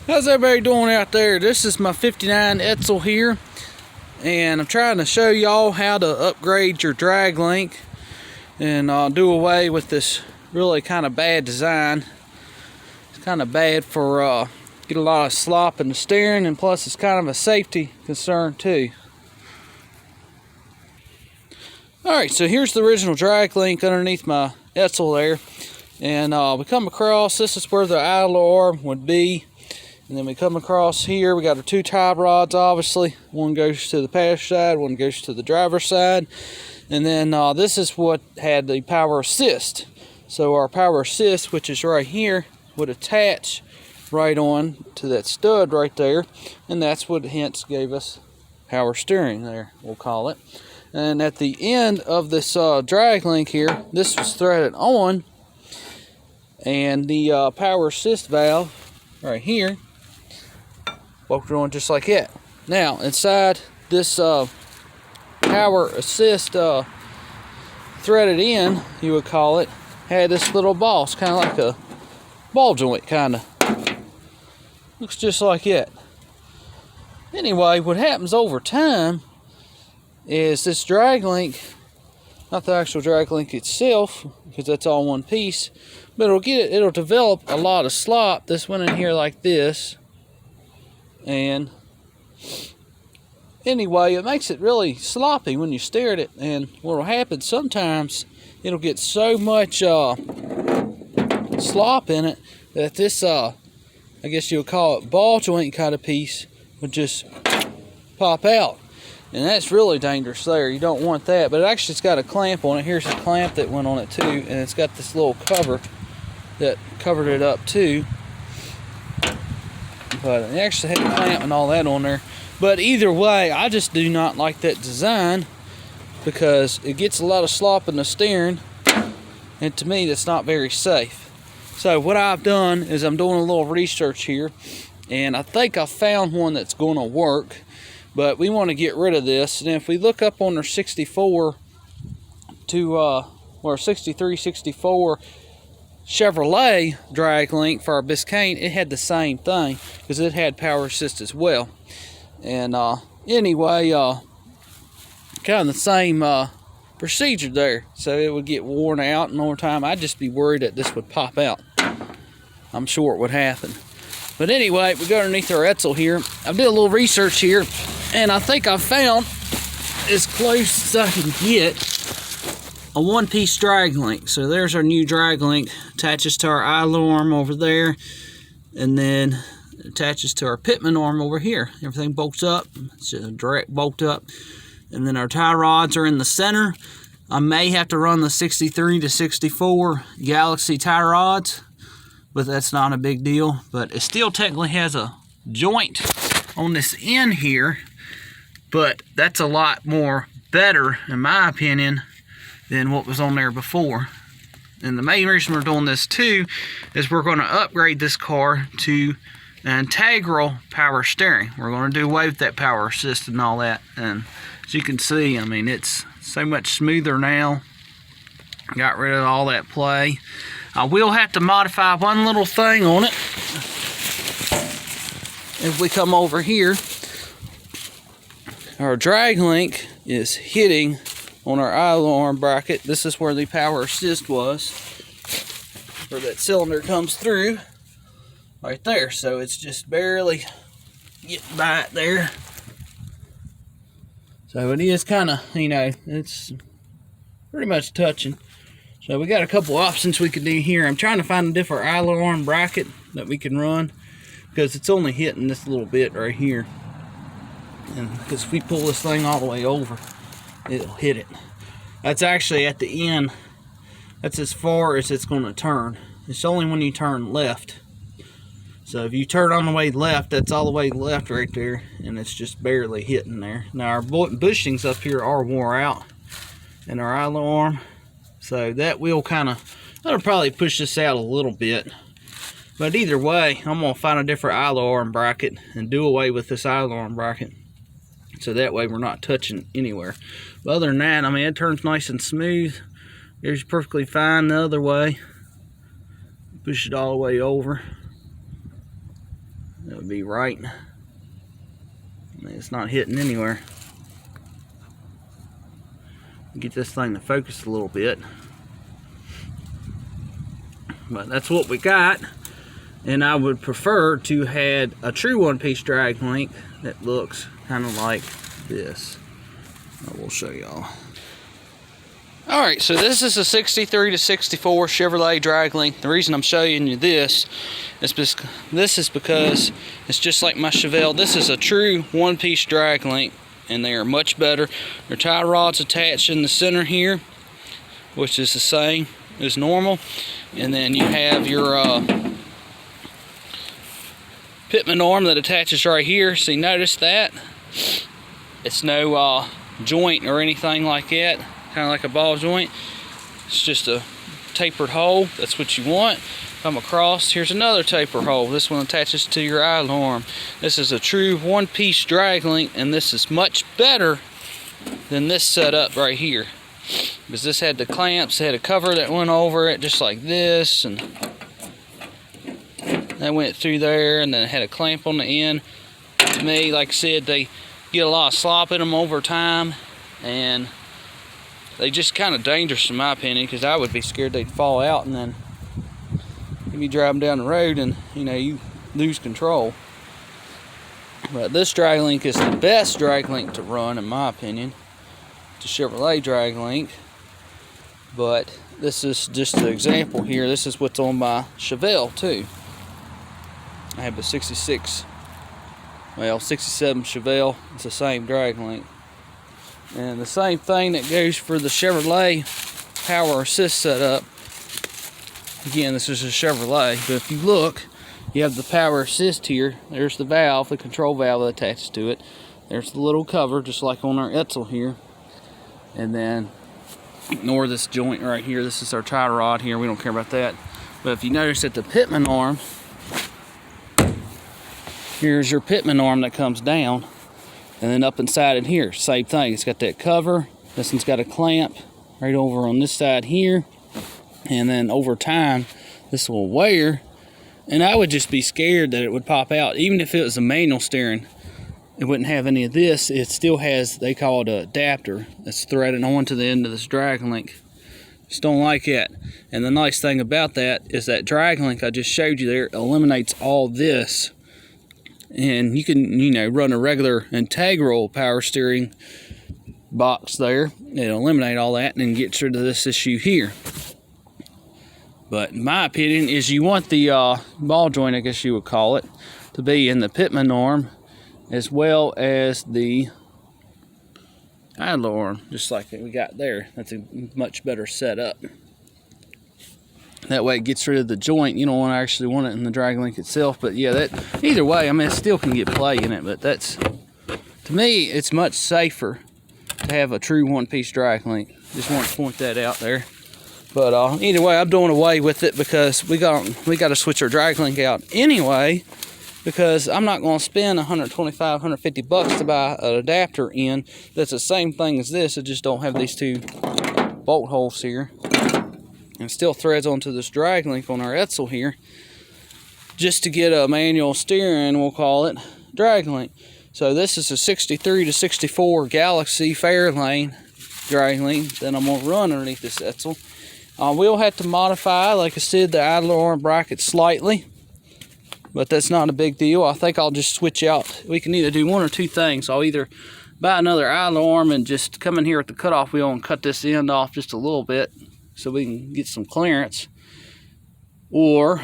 How's everybody doing out there? This is my 59 Edsel here, and I'm trying to show y'all how to upgrade your drag link and do away with this really kind of bad design. It's kind of bad for get a lot of slop in the steering, and plus it's kind of a safety concern too. Alright, so here's the original drag link underneath my Edsel there, and we come across, this is where the idler arm would be. And then we come across here, we got our two tie rods, obviously. One goes to the passenger side, one goes to the driver's side. And then this is what had the power assist. So our power assist, which is right here, would attach right on to that stud right there. And that's what hence gave us power steering there, we'll call it. And at the end of this drag link here, this was threaded on. And the power assist valve right here bolted on just like that. Now inside this power assist threaded in, you would call it, had this little ball. It's kind of like a ball joint, kind of looks just like that. Anyway, what happens over time is this drag link, not the actual drag link itself, because that's all one piece, but it'll develop a lot of slop. This went in here like this. And anyway, it makes it really sloppy when you stare at it. And what will happen, sometimes it'll get so much slop in it that this, I guess you would call it ball joint kind of piece, would just pop out. And that's really dangerous there. You don't want that. But it actually, it's got a clamp on it. Here's a clamp that went on it too. And it's got this little cover that covered it up too. But it actually had a clamp and all that on there. But either way, I just do not like that design because it gets a lot of slop in the steering, and to me that's not very safe. So what I've done is I'm doing a little research here, and I think I found one that's going to work. But we want to get rid of this, and if we look up on our 64 to or 63, 64 Chevrolet drag link for our Biscayne, it had the same thing because it had power assist as well. And anyway, kind of the same procedure there. So it would get worn out, and over time I'd just be worried that this would pop out. I'm sure it would happen. But anyway, we go underneath our Edsel here. I did a little research here, and I think I found, as close as I can get, a one-piece drag link. So there's our new drag link. Attaches to our idler arm over there, and then attaches to our pitman arm over here. Everything bolts up. It's just a direct bolt up. And then our tie rods are in the center. I may have to run the 63 to 64 Galaxy tie rods, but that's not a big deal. But it still technically has a joint on this end here, but that's a lot more better, in my opinion, than what was on there before. And the main reason we're doing this too is we're going to upgrade this car to an integral power steering. We're going to do away with that power assist and all that. And as you can see, I mean, it's so much smoother now. Got rid of all that play. I will have to modify one little thing on it. If we come over here, our drag link is hitting on our idler arm bracket. This is where the power assist was, where that cylinder comes through, right there. So it's just barely getting by it there. So it is kind of, you know, it's pretty much touching. So we got a couple options we could do here. I'm trying to find a different idler arm bracket that we can run, because it's only hitting this little bit right here. And because if we pull this thing all the way over, it'll hit it. That's actually at the end. That's as far as it's going to turn. It's only when you turn left. So if you turn on the way left, that's all the way left right there, and it's just barely hitting there. Now our bushings up here are wore out in our idler arm, so that will that'll probably push this out a little bit. But either way, I'm going to find a different idler arm bracket and do away with this idler arm bracket. So that way we're not touching anywhere. But other than that, I mean, it turns nice and smooth. It's perfectly fine the other way. Push it all the way over. That would be right. It's not hitting anywhere. Get this thing to focus a little bit. But that's what we got. And I would prefer to have a true one-piece drag link that looks kind of like this. I will show y'all. Alright, so this is a 63 to 64 Chevrolet drag link. The reason I'm showing you this is because it's just like my Chevelle. This is a true one-piece drag link, and they are much better. Their tie rod's attached in the center here, which is the same as normal. And then you have your pitman arm that attaches right here. So you notice that it's no joint or anything like that, kind of like a ball joint. It's just a tapered hole. That's what you want. Come across, here's another taper hole. This one attaches to your idler arm. This is a true one-piece drag link, and this is much better than this setup right here, because this had the clamps, it had a cover that went over it just like this, and that went through there, and then it had a clamp on the end. To me, like I said, they get a lot of slop in them over time, and they just kind of dangerous in my opinion, because I would be scared they'd fall out, and then you'd be driving down the road and you lose control. But this drag link is the best drag link to run in my opinion. It's a Chevrolet drag link, but this is just an example here. This is what's on my Chevelle too. I have a 67 Chevelle. It's the same drag link. And the same thing that goes for the Chevrolet power assist setup. Again, this is a Chevrolet, but if you look, you have the power assist here. There's the valve, the control valve that attaches to it. There's the little cover, just like on our Edsel here. And then, ignore this joint right here. This is our tie rod here. We don't care about that. But if you notice at the pitman arm, here's your pitman arm that comes down. And then up inside it here, same thing. It's got that cover. This one's got a clamp right over on this side here. And then over time, this will wear. And I would just be scared that it would pop out. Even if it was a manual steering, it wouldn't have any of this. It still has, they call it an adapter that's threaded onto the end of this drag link. Just don't like that. And the nice thing about that is that drag link I just showed you there eliminates all this. And you can, run a regular integral power steering box there. It'll eliminate all that and then get rid of this issue here. But in my opinion is you want the ball joint, I guess you would call it, to be in the pitman arm as well as the idler arm, just like we got there. That's a much better setup. That way it gets rid of the joint. You don't want to actually want it in the drag link itself. But yeah, that either way, I mean, it still can get play in it. But that's, to me, it's much safer to have a true one-piece drag link. Just want to point that out there. But either way, I'm doing away with it because we got to switch our drag link out anyway. Because I'm not going to spend $125, $150 to buy an adapter in that's the same thing as this. It just don't have these two bolt holes here. And still threads onto this drag link on our Edsel here, just to get a manual steering, we'll call it, drag link. So this is a 63 to 64 Galaxy Fairlane drag link that I'm going to run underneath this Edsel. We'll have to modify, like I said, the idler arm bracket slightly, but that's not a big deal. I think I'll just switch out. We can either do one or two things. I'll either buy another idler arm and just come in here at the cutoff wheel and cut this end off just a little bit, so we can get some clearance, or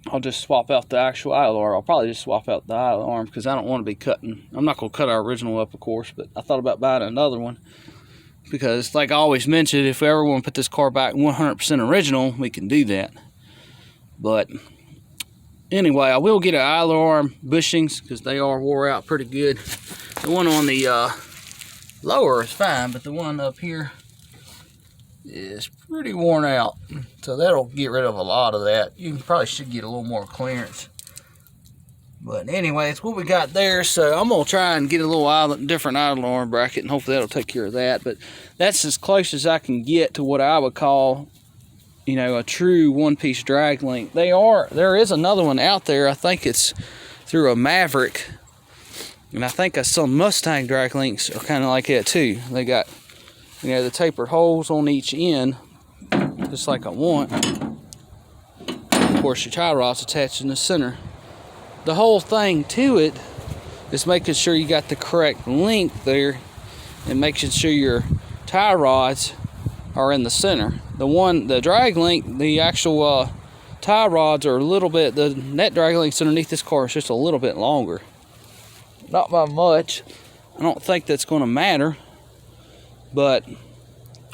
I'll just swap out the actual idler arm. I'll probably just swap out the idler arm because I don't want to be cutting. I'm not going to cut our original up, of course, but I thought about buying another one because, like I always mentioned, if we ever want to put this car back 100% original, we can do that. But anyway, I will get an idler arm bushings because they are wore out pretty good. The one on the lower is fine, but the one up here is pretty worn out, so that'll get rid of a lot of that. You probably should get a little more clearance, but anyway, it's what we got there. So I'm gonna try and get a little different idler arm bracket, and hopefully that'll take care of that. But that's as close as I can get to what I would call, a true one-piece drag link. There is another one out there. I think it's through a Maverick. And I think some Mustang drag links are kind of like that too. They got, you know, the tapered holes on each end, just like I want. Of course, your tie rod's attached in the center. The whole thing to it is making sure you got the correct length there and making sure your tie rods are in the center. The drag link, the actual tie rods are a little bit, the net drag links underneath this car is just a little bit longer. Not by much. I don't think that's going to matter, but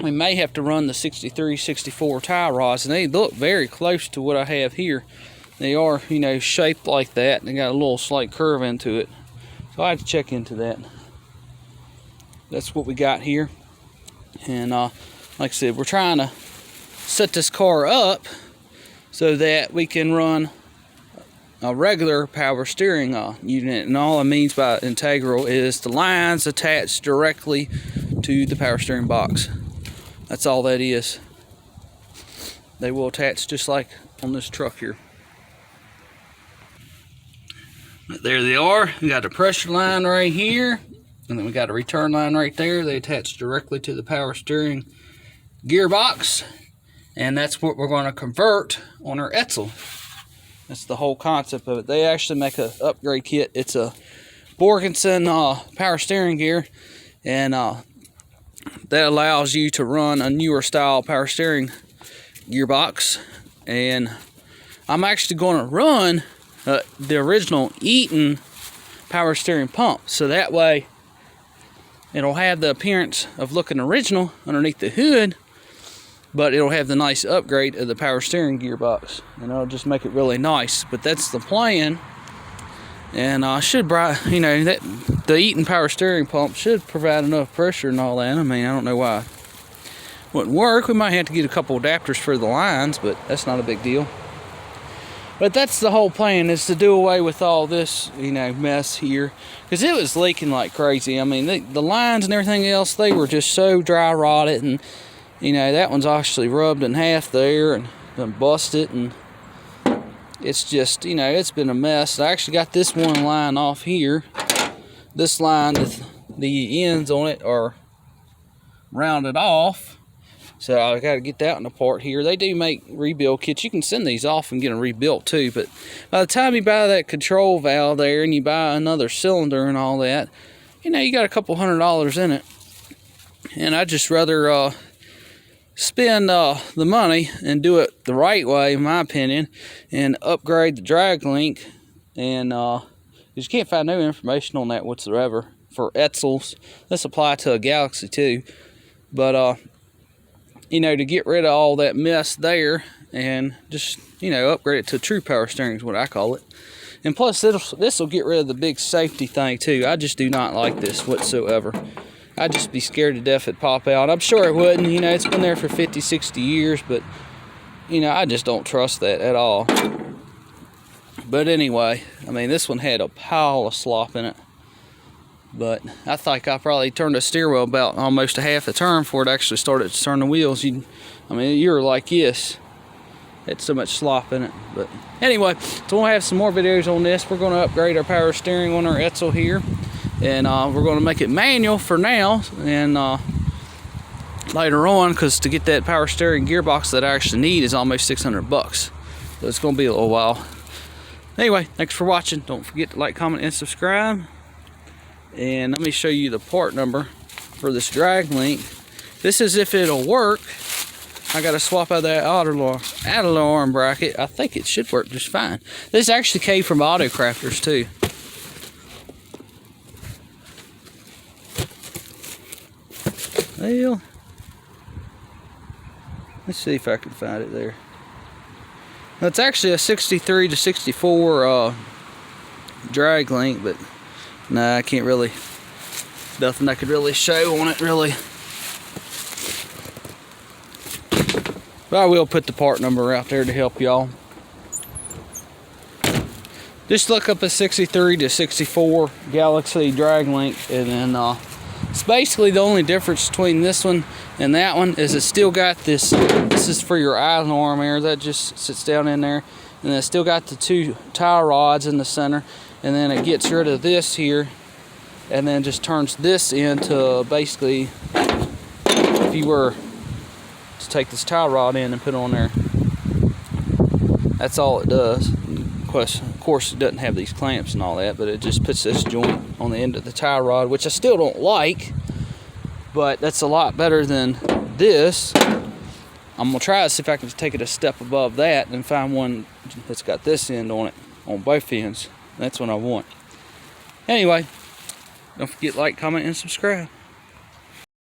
we may have to run the 63, 64 tie rods, and they look very close to what I have here. They are, you know, shaped like that, and they got a little slight curve into it. So I have to check into that. That's what we got here. And like I said, we're trying to set this car up so that we can run a regular power steering unit. And all it means by integral is the lines attached directly to the power steering box. That's all that is. They will attach just like on this truck here. But there they are. We got a pressure line right here, and then we got a return line right there. They attach directly to the power steering gearbox, and that's what we're going to convert on our Edsel. That's the whole concept of it. They actually make an upgrade kit. It's a Borgensen power steering gear, and that allows you to run a newer style power steering gearbox. And I'm actually going to run the original Eaton power steering pump, so that way it'll have the appearance of looking original underneath the hood, but it'll have the nice upgrade of the power steering gearbox, and it'll just make it really nice. But that's the plan. And you know, that the Eaton power steering pump should provide enough pressure and all that. I mean, I don't know why it wouldn't work. We might have to get a couple adapters for the lines, but that's not a big deal. But that's the whole plan, is to do away with all this, you know, mess here, because it was leaking like crazy. I mean, the lines and everything else, they were just so dry rotted, and you know, that one's actually rubbed in half there and done busted, and it's just, you know, it's been a mess. I actually got this one line off here. This line, the ends on it are rounded off, so I got to get that one apart here. They do make rebuild kits. You can send these off and get them rebuilt too, but by the time you buy that control valve there and you buy another cylinder and all that, you know, you got a couple $100 in it. And I'd just rather spend the money and do it the right way, in my opinion, and upgrade the drag link. And you can't find no information on that whatsoever for Edsels. This apply to a Galaxy too, but you know, to get rid of all that mess there and just, you know, upgrade it to true power steering is what I call it. And plus, this will get rid of the big safety thing too. I just do not like this whatsoever. I'd just be scared to death it'd pop out. I'm sure it wouldn't. You know, it's been there for 50, 60 years, but, you know, I just don't trust that at all. But anyway, I mean, this one had a pile of slop in it. But I think I probably turned the steering wheel about almost a half a turn before it actually started to turn the wheels. I mean, you were like, yes, had so much slop in it. But anyway, so we'll have some more videos on this. We're going to upgrade our power steering on our Edsel here. And we're going to make it manual for now. And later on, because to get that power steering gearbox that I actually need is almost $600. So it's going to be a little while. Anyway, thanks for watching. Don't forget to like, comment, and subscribe. And let me show you the part number for this drag link. This is if it'll work. I got to swap out that alarm bracket. I think it should work just fine. This actually came from Auto Crafters too. Well, let's see if I can find it there. It's actually a 63 to 64 drag link, but nah, I can't really, nothing I could really show on it really. But I will put the part number out there to help y'all. Just look up a 63 to 64 Galaxy drag link, and then it's basically the only difference between this one and that one is it's still got this. This is for your eye alarm air that just sits down in there. and then it's still got the 2 tie rods in the center, and then it gets rid of this here, and then just turns this into basically, if you were to take this tie rod in and put it on there, that's all it does. Of course, it doesn't have these clamps and all that, but it just puts this joint on the end of the tie rod, which I still don't like, but that's a lot better than this. I'm gonna try to see if I can take it a step above that and find one that's got this end on it, on both ends. That's what I want. Anyway, don't forget to like, comment, and subscribe.